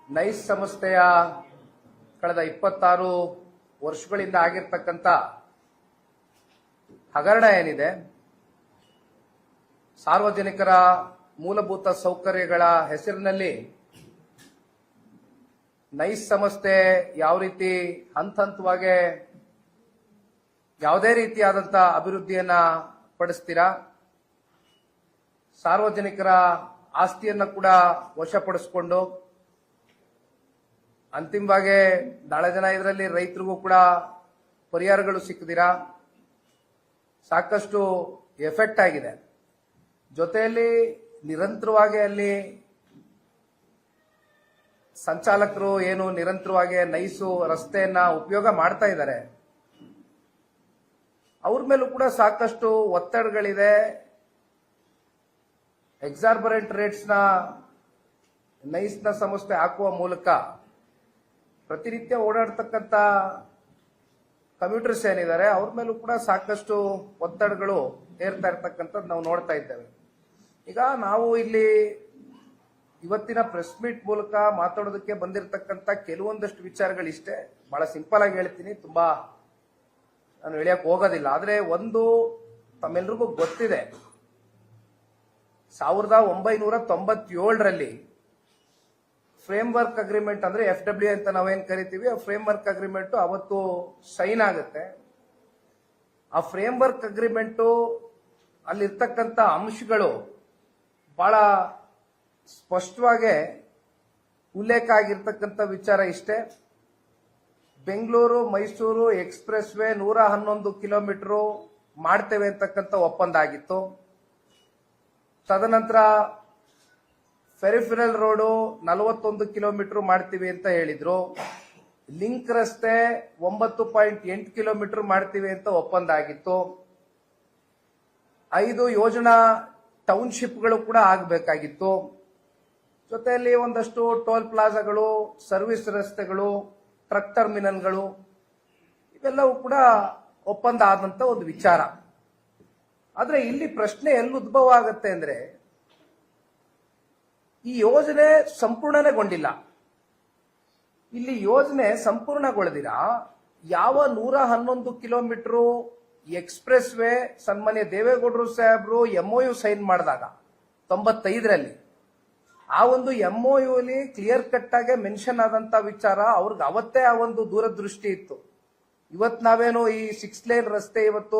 Nice ಸಂಸ್ಥೆಯ ಕಳೆದ 26 ವರ್ಷಗಳಿಂದ ಆಗಿರ್ತಕ್ಕಂಥ ಹಗರಣ ಏನಿದೆ, ಸಾರ್ವಜನಿಕರ ಮೂಲಭೂತ ಸೌಕರ್ಯಗಳ ಹೆಸರಿನಲ್ಲಿ ನೈಸ್ ಸಂಸ್ಥೆ ಯಾವ ರೀತಿ ಹಂತ ಹಂತವಾಗಿ ಯಾವುದೇ ರೀತಿಯಾದಂಥ ಅಭಿವೃದ್ಧಿಯನ್ನ ಪಡಿಸ್ತೀರಾ, ಸಾರ್ವಜನಿಕರ ಆಸ್ತಿಯನ್ನ ಕೂಡ ವಶಪಡಿಸಿಕೊಂಡು ಅಂತಿಮವಾಗಿ ನಾಳೆ ದಿನ ಇದರಲ್ಲಿ ರೈತರಿಗೂ ಕೂಡ ಪರಿಹಾರಗಳು ಸಿಕ್ಕಿದಿರಾ, ಸಾಕಷ್ಟು ಎಫೆಕ್ಟ್ ಆಗಿದೆ. ಜೊತೆಯಲ್ಲಿ ನಿರಂತರವಾಗಿ ಅಲ್ಲಿ ಸಂಚಾಲಕರು ಏನು ನಿರಂತರವಾಗಿ ನೈಸು ರಸ್ತೆಯನ್ನ ಉಪಯೋಗ ಮಾಡ್ತಾ ಇದ್ದಾರೆ, ಅವ್ರ ಮೇಲೂ ಕೂಡ ಸಾಕಷ್ಟು ಒತ್ತಡಗಳಿದೆ. ಎಕ್ಸಾರ್ಬರೆಂಟ್ ರೇಟ್ಸ್ ನೈಸ್ನ ಸಂಸ್ಥೆ ಹಾಕುವ ಮೂಲಕ ಪ್ರತಿನಿತ್ಯ ಓಡಾಡ್ತಕ್ಕಂಥ ಕಮ್ಯೂಟರ್ಸ್ ಏನಿದ್ದಾರೆ ಅವ್ರ ಮೇಲೂ ಕೂಡ ಸಾಕಷ್ಟು ಒತ್ತಡಗಳು ಏರ್ತಾ ಇರ್ತಕ್ಕಂಥದ್ದು ನಾವು ನೋಡ್ತಾ ಇದ್ದೇವೆ. ಈಗ ನಾವು ಇಲ್ಲಿ ಇವತ್ತಿನ ಪ್ರೆಸ್ ಮೀಟ್ ಮೂಲಕ ಮಾತಾಡೋದಕ್ಕೆ ಬಂದಿರತಕ್ಕಂಥ ಕೆಲವೊಂದಷ್ಟು ವಿಚಾರಗಳಿಷ್ಟೇ. ಬಹಳ ಸಿಂಪಲ್ ಆಗಿ ಹೇಳ್ತೀನಿ, ತುಂಬಾ ನಾನು ಹೇಳಕ್ ಹೋಗೋದಿಲ್ಲ. ಆದ್ರೆ ಒಂದು ತಮ್ಮೆಲ್ರಿಗೂ ಗೊತ್ತಿದೆ, 1997ರಲ್ಲಿ ಫ್ರೇಮ್ವರ್ಕ್ ಅಗ್ರಿಮೆಂಟ್ ಅಂದ್ರೆ FW ಅಂತ ನಾವೇನ್ ಕರಿತೀವಿ, ಆ ಫ್ರೇಮ್ವರ್ಕ್ ಅಗ್ರಿಮೆಂಟ್ ಅವತ್ತು ಸೈನ್ ಆಗುತ್ತೆ. ಆ ಫ್ರೇಮ್ವರ್ಕ್ ಅಗ್ರಿಮೆಂಟ್ ಅಲ್ಲಿರ್ತಕ್ಕಂಥ ಅಂಶಗಳು ಬಹಳ ಸ್ಪಷ್ಟವಾಗಿ ಉಲ್ಲೇಖ ಆಗಿರ್ತಕ್ಕಂಥ ವಿಚಾರ ಇಷ್ಟೇ. Bengaluru Mysuru express way 111 kilometre ಮಾಡ್ತೇವೆ ಅಂತಕ್ಕಂಥ ಒಪ್ಪಂದ ಆಗಿತ್ತು. ತದನಂತರ ಫೆರಿಫೆರಲ್ ರೋಡು 41 ಕಿಲೋಮೀಟರ್ ಮಾಡ್ತೀವಿ ಅಂತ ಹೇಳಿದ್ರು. ಲಿಂಕ್ ರಸ್ತೆ 9.8 ಕಿಲೋಮೀಟರ್ ಮಾಡ್ತೀವಿ ಅಂತ ಒಪ್ಪಂದ ಆಗಿತ್ತು. 5 ಯೋಜನಾ ಟೌನ್ಶಿಪ್ಗಳು ಕೂಡ ಆಗಬೇಕಾಗಿತ್ತು. ಜೊತೆಯಲ್ಲಿ ಒಂದಷ್ಟು ಟೋಲ್ ಪ್ಲಾಜಾಗಳು, ಸರ್ವಿಸ್ ರಸ್ತೆಗಳು, ಟ್ರಕ್ ಟರ್ಮಿನಲ್ಗಳು, ಇವೆಲ್ಲವೂ ಕೂಡ ಒಪ್ಪಂದ ಆದಂತ ಒಂದು ವಿಚಾರ. ಆದ್ರೆ ಇಲ್ಲಿ ಪ್ರಶ್ನೆ ಎಲ್ಲಿ ಉದ್ಭವ ಆಗುತ್ತೆ ಅಂದ್ರೆ, ಈ ಯೋಜನೆ ಸಂಪೂರ್ಣಗೊಂಡಿಲ್ಲ. ಇಲ್ಲಿ ಯೋಜನೆ ಸಂಪೂರ್ಣಗೊಳ್ಳದಿರ ಯಾವ 111 ಕಿಲೋಮೀಟರ್ ಎಕ್ಸ್ಪ್ರೆಸ್ ವೇ ಸನ್ಮಾನ್ಯ ದೇವೇಗೌಡರು ಸಾಹೇಬ್ರು MOU ಸೈನ್ ಮಾಡಿದಾಗ 95ರಲ್ಲಿ ಆ ಒಂದು MOU ಅಲ್ಲಿ ಕ್ಲಿಯರ್ ಕಟ್ ಆಗಿ ಮೆನ್ಷನ್ ಆದಂತ ವಿಚಾರ, ಅವ್ರಿಗೆ ಅವತ್ತೇ ಆ ಒಂದು ದೂರದೃಷ್ಟಿ ಇತ್ತು. ಇವತ್ತು ನಾವೇನು ಈ 6 ಲೇನ್ ರಸ್ತೆ ಇವತ್ತು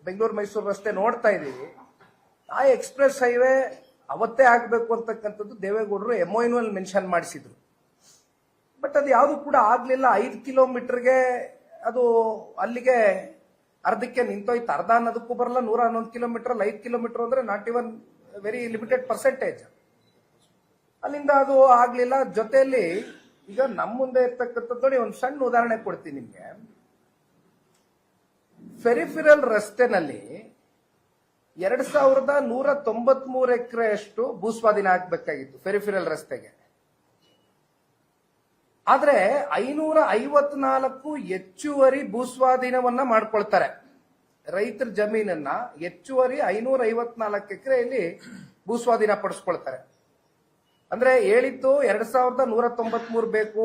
ಬೆಂಗಳೂರು ಮೈಸೂರು ರಸ್ತೆ ನೋಡ್ತಾ ಇದೀವಿ, ಆ ಎಕ್ಸ್ಪ್ರೆಸ್ ಹೈವೇ ಅವತ್ತೇ ಆಗ್ಬೇಕು ಅಂತಕ್ಕಂಥದ್ದು ದೇವೇಗೌಡರು MOU ಅಲ್ಲಿ ಮೆನ್ಷನ್ ಮಾಡಿಸಿದ್ರು. ಬಟ್ ಅದು ಯಾವುದು ಕೂಡ ಆಗ್ಲಿಲ್ಲ. 5 ಕಿಲೋಮೀಟರ್ಗೆ ಅದು ಅಲ್ಲಿಗೆ ಅರ್ಧಕ್ಕೆ ನಿಂತೋಯ್ತು. ಅರ್ಧ ಅನ್ನೋದಕ್ಕೂ ಬರಲ್ಲ, 111 ಕಿಲೋಮೀಟರ್ 5 ಕಿಲೋಮೀಟರ್ ಅಂದ್ರೆ not even very limited percentage. ಅಲ್ಲಿಂದ ಅದು ಆಗ್ಲಿಲ್ಲ. ಜೊತೆಯಲ್ಲಿ ಈಗ ನಮ್ಮ ಮುಂದೆ ಇರ್ತಕ್ಕಂಥದ್ದು ನೋಡಿ, ಒಂದು ಸಣ್ಣ ಉದಾಹರಣೆ ಕೊಡ್ತೀನಿ ನಿಮ್ಗೆ. ಫೆರಿಫೆರಲ್ ರಸ್ತೆನಲ್ಲಿ 2193 ಎಕರೆಯಷ್ಟು ಭೂಸ್ವಾಧೀನ ಆಗ್ಬೇಕಾಗಿತ್ತು ಫೆರಿಫೆರಲ್ ರಸ್ತೆಗೆ. ಆದ್ರೆ 554 ಹೆಚ್ಚುವರಿ ಭೂಸ್ವಾಧೀನವನ್ನ ಮಾಡ್ಕೊಳ್ತಾರೆ. ರೈತರ ಜಮೀನನ್ನ ಹೆಚ್ಚುವರಿ 554 ಎಕರೆಯಲ್ಲಿ ಭೂಸ್ವಾಧೀನ ಪಡಿಸ್ಕೊಳ್ತಾರೆ. ಅಂದ್ರೆ ಹೇಳಿದ್ದು 2193 ಬೇಕು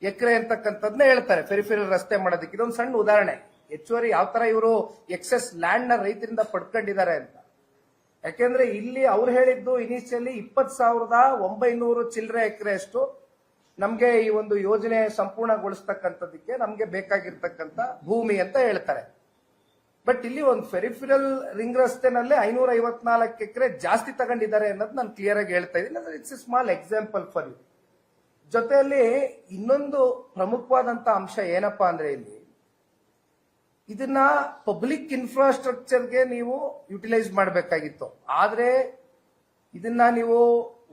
ಎಕರೆ ಅಂತಕ್ಕಂಥದ್ನ ಹೇಳ್ತಾರೆ ಫೆರಿಫೆರಲ್ ರಸ್ತೆ ಮಾಡೋದಕ್ಕೆ. ಇದೊಂದು ಸಣ್ಣ ಉದಾಹರಣೆ, ಹೆಚ್ಚುವರಿ ಯಾವ ತರ ಇವರು ಎಕ್ಸೆಸ್ ಲ್ಯಾಂಡ್ ನ ರೈತರಿಂದ ಪಡ್ಕೊಂಡಿದ್ದಾರೆ ಅಂತ. ಯಾಕೆಂದ್ರೆ ಇಲ್ಲಿ ಅವ್ರು ಹೇಳಿದ್ದು ಇನಿಷಿಯಲಿ 20,900 ಚಿಲ್ಲರೆ ಎಕರೆಯಷ್ಟು ನಮ್ಗೆ ಈ ಒಂದು ಯೋಜನೆ ಸಂಪೂರ್ಣಗೊಳಿಸ್ತಕ್ಕಂಥದಕ್ಕೆ ನಮ್ಗೆ ಬೇಕಾಗಿರ್ತಕ್ಕಂಥ ಭೂಮಿ ಅಂತ ಹೇಳ್ತಾರೆ. ಬಟ್ ಇಲ್ಲಿ ಒಂದು ಫೆರಿಫೆರಲ್ ರಿಂಗ್ ರಸ್ತೆನಲ್ಲೇ 554 ಎಕರೆ ಜಾಸ್ತಿ ತಗೊಂಡಿದ್ದಾರೆ ಅನ್ನೋದು ನಾನು ಕ್ಲಿಯರ್ ಆಗಿ ಹೇಳ್ತಾ ಇದ್ದೀನಿ. It's a small example for you. ಜೊತೆಯಲ್ಲಿ ಇನ್ನೊಂದು ಪ್ರಮುಖವಾದಂತ ಅಂಶ ಏನಪ್ಪಾ ಅಂದ್ರೆ, ಇಲ್ಲಿ ಇದನ್ನ ಪಬ್ಲಿಕ್ ಇನ್ಫ್ರಾಸ್ಟ್ರಕ್ಚರ್ಗೆ ನೀವು ಯುಟಿಲೈಸ್ ಮಾಡಬೇಕಾಗಿತ್ತು. ಆದ್ರೆ ಇದನ್ನ ನೀವು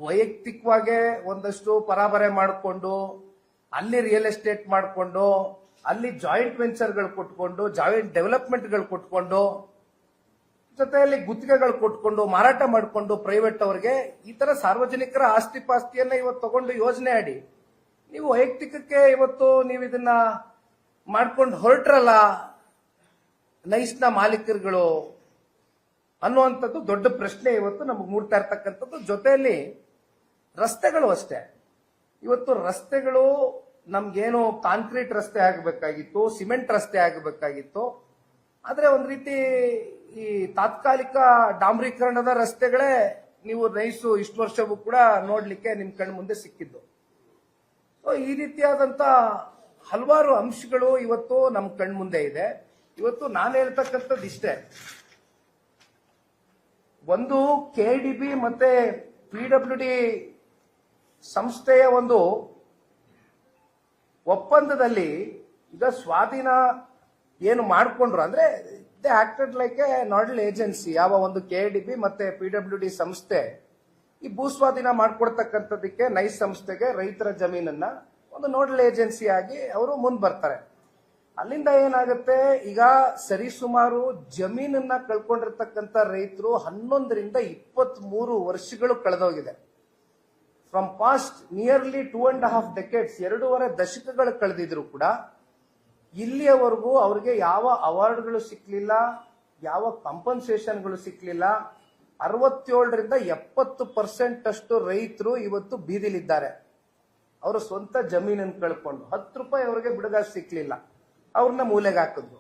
ವೈಯಕ್ತಿಕವಾಗಿ ಒಂದಷ್ಟು ಪರಾಬರೆ ಮಾಡಿಕೊಂಡು, ಅಲ್ಲಿ ರಿಯಲ್ ಎಸ್ಟೇಟ್ ಮಾಡಿಕೊಂಡು, ಅಲ್ಲಿ ಜಾಯಿಂಟ್ ವೆಂಚರ್ಗಳು ಕೊಟ್ಕೊಂಡು, ಜಾಯಿಂಟ್ ಡೆವಲಪ್ಮೆಂಟ್ಗಳು ಕೊಟ್ಕೊಂಡು, ಜೊತೆಯಲ್ಲಿ ಗುತ್ತಿಗೆಗಳು ಕೊಟ್ಕೊಂಡು ಮಾರಾಟ ಮಾಡಿಕೊಂಡು ಪ್ರೈವೇಟ್ ಅವರಿಗೆ ಈ ತರ ಸಾರ್ವಜನಿಕರ ಆಸ್ತಿ ಪಾಸ್ತಿಯನ್ನ ಇವತ್ತು ತಗೊಂಡು ಯೋಜನೆ ಅಡಿ ನೀವು ವೈಯಕ್ತಿಕಕ್ಕೆ ಇವತ್ತು ನೀವು ಇದನ್ನ ಮಾಡ್ಕೊಂಡು ಹೊರಟ್ರಲ್ಲ ನೈಸ್ನ ಮಾಲೀಕರುಗಳು ಅನ್ನುವಂಥದ್ದು ದೊಡ್ಡ ಪ್ರಶ್ನೆ ಇವತ್ತು ನಮಗೆ ಮೂಡ್ತಾ ಇರ್ತಕ್ಕಂಥದ್ದು. ಜೊತೆಯಲ್ಲಿ ರಸ್ತೆಗಳು ಅಷ್ಟೇ. ಇವತ್ತು ರಸ್ತೆಗಳು ನಮ್ಗೇನು ಕಾಂಕ್ರೀಟ್ ರಸ್ತೆ ಆಗಬೇಕಾಗಿತ್ತು, ಸಿಮೆಂಟ್ ರಸ್ತೆ ಆಗಬೇಕಾಗಿತ್ತು. ಆದ್ರೆ ಒಂದ್ ರೀತಿ ಈ ತಾತ್ಕಾಲಿಕ ಡಾಂಬರೀಕರಣದ ರಸ್ತೆಗಳೇ ನೀವು ನೈಸು ಇಷ್ಟು ವರ್ಷವೂ ಕೂಡ ನೋಡ್ಲಿಕ್ಕೆ ನಿಮ್ ಕಣ್ಣು ಮುಂದೆ ಸಿಕ್ಕಿದ್ದು. ಸೊ ಈ ರೀತಿಯಾದಂತ ಹಲವಾರು ಅಂಶಗಳು ಇವತ್ತು ನಮ್ ಕಣ್ ಮುಂದೆ ಇದೆ. ಇವತ್ತು ನಾನು ಹೇಳ್ತಕ್ಕಂಥದ್ದು ಇಷ್ಟೇ, ಒಂದು KDB ಮತ್ತೆ PWD ಸಂಸ್ಥೆಯ ಒಂದು ಒಪ್ಪಂದದಲ್ಲಿ ಈಗ ಸ್ವಾಧೀನ ಏನು ಮಾಡಿಕೊಂಡ್ರು ಅಂದ್ರೆ they acted like A nodal agency. ಯಾವ ಒಂದು KDB ಮತ್ತೆ PWD ಸಂಸ್ಥೆ ಈ ಭೂಸ್ವಾಧೀನ ಮಾಡ್ಕೊಡ್ತಕ್ಕಂಥದಕ್ಕೆ ನೈಸ್ ಸಂಸ್ಥೆಗೆ ರೈತರ ಜಮೀನನ್ನ ಒಂದು ನೋಡಲ್ ಏಜೆನ್ಸಿ ಆಗಿ ಅವರು ಮುಂದ್ ಬರ್ತಾರೆ. ಅಲ್ಲಿಂದ ಏನಾಗುತ್ತೆ, ಈಗ ಸರಿಸುಮಾರು ಜಮೀನನ್ನ ಕಳ್ಕೊಂಡಿರ್ತಕ್ಕಂಥ ರೈತರು 11ರಿಂದ 23 ವರ್ಷಗಳು ಕಳೆದೋಗಿದೆ. ಫ್ರಮ್ ಪಾಸ್ಟ್ ನಿಯರ್ಲಿ 2.5 decades, 2.5 ದಶಕಗಳು ಕಳೆದಿದ್ರು ಕೂಡ ಇಲ್ಲಿಯವರೆಗೂ ಅವ್ರಿಗೆ ಯಾವ ಅವಾರ್ಡ್ಗಳು ಸಿಕ್ಲಿಲ್ಲ, ಯಾವ ಕಾಂಪನ್ಸೇಷನ್ಗಳು ಸಿಕ್ಲಿಲ್ಲ. 67ರಿಂದ 70% ಅಷ್ಟು ರೈತರು ಇವತ್ತು ಬೀದಿಲಿದ್ದಾರೆ. ಅವರ ಸ್ವಂತ ಜಮೀನನ್ನು ಕಳ್ಕೊಂಡು 10 ರೂಪಾಯಿ ಅವರಿಗೆ ಬಿಡುಗಾಸು ಸಿಕ್ಲಿಲ್ಲ, ಅವ್ರನ್ನ ಮೂಲೆಗೆ ಹಾಕಿದ್ರು.